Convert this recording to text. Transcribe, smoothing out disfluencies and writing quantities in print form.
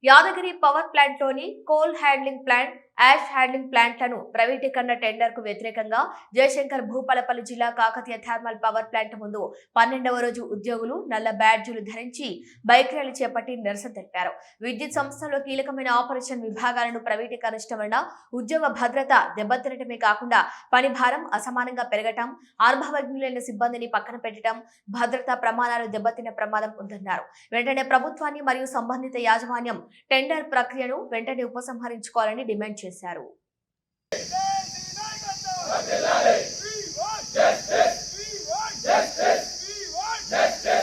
Yadagiri power ప్లాంట్లోని coal handling plant, ash handling ప్లాంట్లను ప్రైవేటీకరణ టెండర్కు వ్యతిరేకంగా జయశంకర్ భూపాలపల్లి జిల్లా కాకతీయ థర్మల్ పవర్ ప్లాంట్ ముందు 12వ రోజు ఉద్యోగులు నల్ల బ్యాడ్జీలు ధరించి బైక్ ర్యాలీ చేపట్టి నిరసన తెలిపారు. విద్యుత్ సంస్థలో కీలకమైన ఆపరేషన్ విభాగాలను ప్రైవేటీకరించడం వలన ఉద్యోగ భద్రత దెబ్బతినటమే కాకుండా పని భారం అసమానంగా పెరగటం, అనుభవజ్ఞులైన సిబ్బందిని పక్కన పెట్టడం, భద్రతా ప్రమాణాలు దెబ్బతిన్న ప్రమాదం ఉందన్నారు. వెంటనే ప్రభుత్వాన్ని మరియు సంబంధిత యాజమాన్యం టెండర్ ప్రక్రియను వెంటనే ఉపసంహరించుకోవాలని డిమాండ్ చేశారు. Justice!